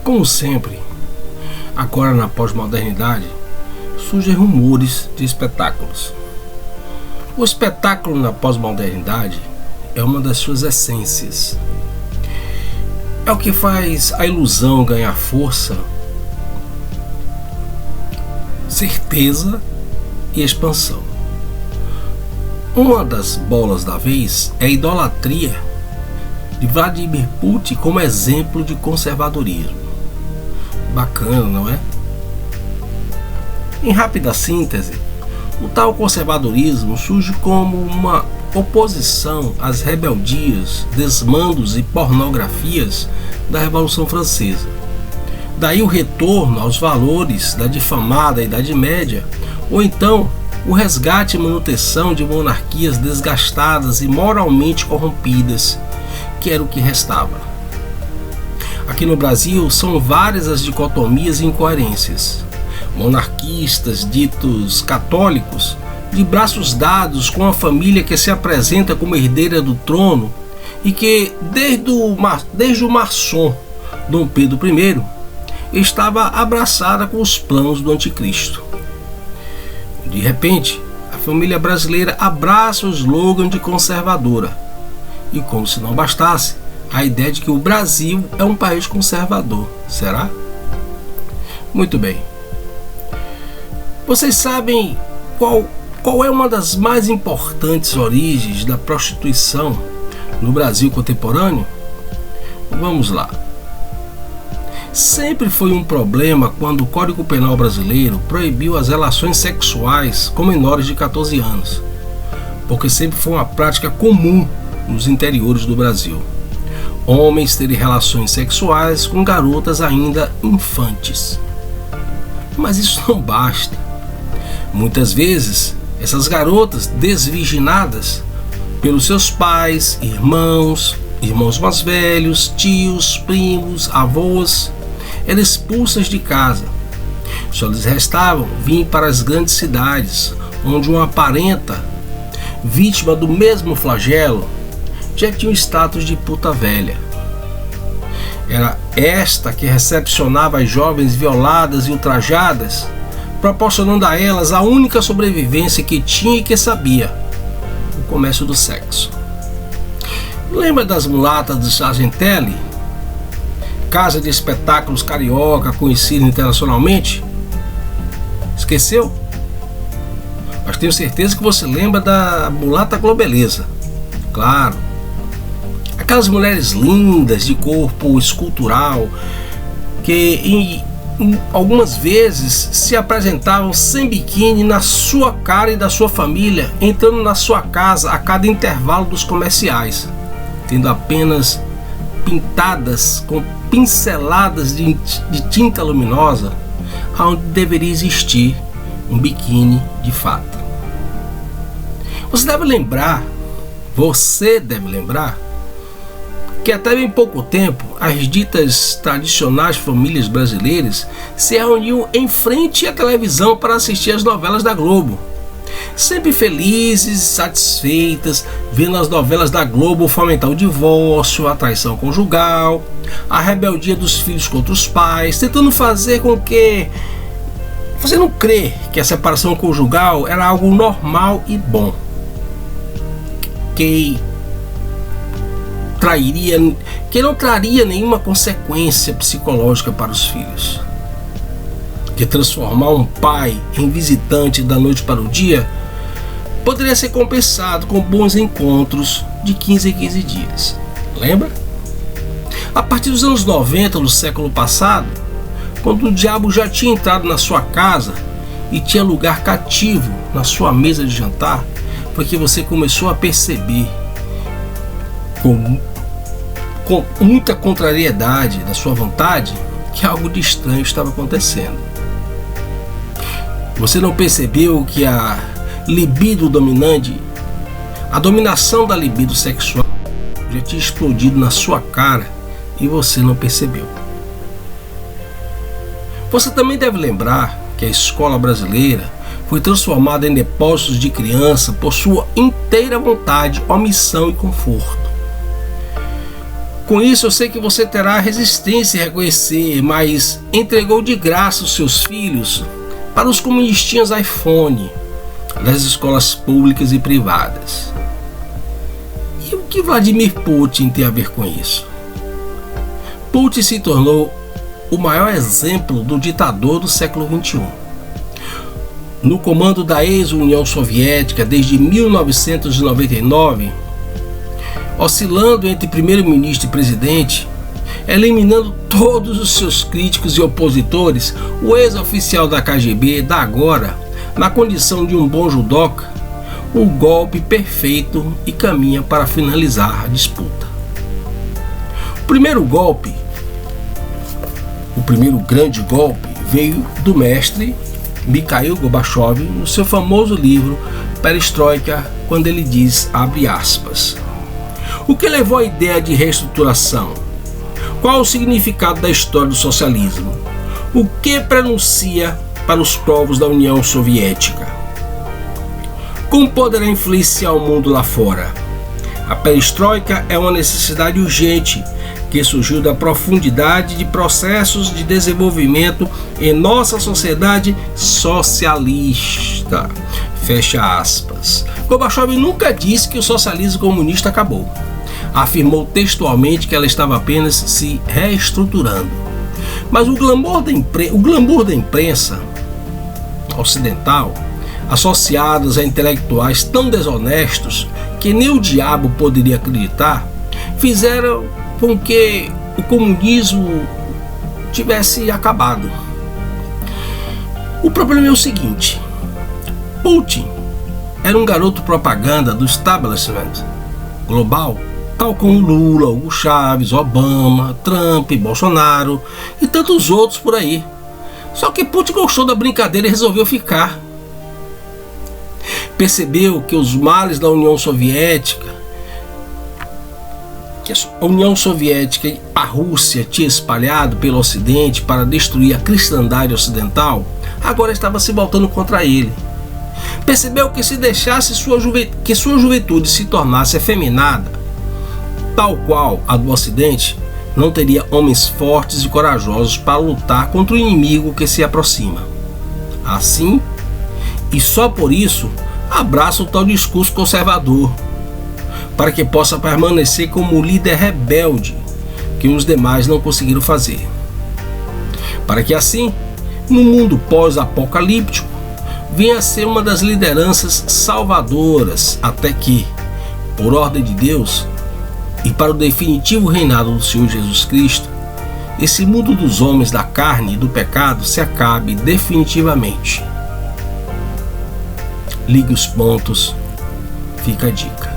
Como sempre, agora na pós-modernidade, surgem rumores de espetáculos. O espetáculo na pós-modernidade é uma das suas essências. É o que faz a ilusão ganhar força, certeza e expansão. Uma das bolas da vez é a idolatria de Vladimir Putin como exemplo de conservadorismo. Bacana, não é? Em rápida síntese, o tal conservadorismo surge como uma oposição às rebeldias, desmandos e pornografias da Revolução Francesa. Daí o retorno aos valores da difamada Idade Média, ou então o resgate e manutenção de monarquias desgastadas e moralmente corrompidas, que era o que restava. Aqui no Brasil são várias as dicotomias e incoerências. Monarquistas ditos católicos, de braços dados com a família que se apresenta como herdeira do trono e que desde o maçom Dom Pedro I estava abraçada com os planos do anticristo. De repente, a família brasileira abraça o slogan de conservadora e, como se não bastasse, a ideia de que o Brasil é um país conservador. Será? Muito bem. Vocês sabem qual é uma das mais importantes origens da prostituição no Brasil contemporâneo? Vamos lá. Sempre foi um problema quando o Código Penal brasileiro proibiu as relações sexuais com menores de 14 anos, porque sempre foi uma prática comum nos interiores do Brasil. Homens terem relações sexuais com garotas ainda infantes. Mas isso não basta. Muitas vezes, essas garotas desvirginadas pelos seus pais, irmãos mais velhos, tios, primos, avós, eram expulsas de casa. Só lhes restavam vir para as grandes cidades, onde uma parenta, vítima do mesmo flagelo, já tinha o status de puta velha. Era esta que recepcionava as jovens violadas e ultrajadas, proporcionando a elas a única sobrevivência que tinha e que sabia: o comércio do sexo. Lembra das mulatas do Sargentelli? Casa de espetáculos carioca conhecida internacionalmente? Esqueceu? Mas tenho certeza que você lembra da mulata Globeleza. Claro. Aquelas mulheres lindas de corpo escultural que algumas vezes se apresentavam sem biquíni na sua cara e da sua família, entrando na sua casa a cada intervalo dos comerciais, tendo apenas pintadas com pinceladas de tinta luminosa, onde deveria existir um biquíni de fato. Você deve lembrar que até bem pouco tempo as ditas tradicionais famílias brasileiras se reuniam em frente à televisão para assistir às novelas da Globo. Sempre felizes, satisfeitas, vendo as novelas da Globo fomentar o divórcio, a traição conjugal, a rebeldia dos filhos contra os pais, tentando fazer com que você não crê que a separação conjugal era algo normal e bom, que não traria nenhuma consequência psicológica para os filhos, que transformar um pai em visitante da noite para o dia poderia ser compensado com bons encontros de 15 em 15 dias. Lembra? A partir dos anos 90 do século passado, quando o diabo já tinha entrado na sua casa e tinha lugar cativo na sua mesa de jantar, foi que você começou a perceber com muita contrariedade da sua vontade que algo de estranho estava acontecendo. Você não percebeu que a libido dominante, a dominação da libido sexual, já tinha explodido na sua cara e você não percebeu. Você também deve lembrar que a escola brasileira foi transformada em depósitos de criança por sua inteira vontade, omissão e conforto. Com isso eu sei que você terá resistência em reconhecer, mas entregou de graça os seus filhos para os comunistinhas iPhone das escolas públicas e privadas. E o que Vladimir Putin tem a ver com isso? Putin se tornou o maior exemplo do ditador do século XXI. No comando da ex-União Soviética desde 1999, oscilando entre primeiro-ministro e presidente, eliminando todos os seus críticos e opositores, o ex-oficial da KGB dá agora, na condição de um bom judoca, o golpe perfeito e caminha para finalizar a disputa. O primeiro grande golpe veio do mestre Mikhail Gorbachev no seu famoso livro Perestroika, quando ele diz, abre aspas, o que levou à ideia de reestruturação? Qual o significado da história do socialismo? O que prenuncia para os povos da União Soviética? Como poderá influenciar o mundo lá fora? A perestroika é uma necessidade urgente que surgiu da profundidade de processos de desenvolvimento em nossa sociedade socialista. Fecha aspas. Gorbachev nunca disse que o socialismo comunista acabou. Afirmou textualmente que ela estava apenas se reestruturando. Mas o glamour da imprensa ocidental, associados a intelectuais tão desonestos que nem o diabo poderia acreditar, fizeram com que o comunismo tivesse acabado. O problema é o seguinte: Putin era um garoto propaganda do establishment global, tal como Lula, Hugo Chávez, Obama, Trump, Bolsonaro e tantos outros por aí. Só que Putin gostou da brincadeira e resolveu ficar. Percebeu que os males da União Soviética, que a União Soviética e a Rússia tinha espalhado pelo Ocidente para destruir a cristandade ocidental, agora estava se voltando contra ele. Percebeu que se deixasse sua juventude se tornasse efeminada, tal qual a do Ocidente, não teria homens fortes e corajosos para lutar contra o inimigo que se aproxima. Assim, e só por isso, abraça o tal discurso conservador, para que possa permanecer como o líder rebelde que os demais não conseguiram fazer. Para que assim, no mundo pós-apocalíptico, venha a ser uma das lideranças salvadoras, até que, por ordem de Deus, e para o definitivo reinado do Senhor Jesus Cristo, esse mundo dos homens da carne e do pecado se acabe definitivamente. Ligue os pontos, fica a dica.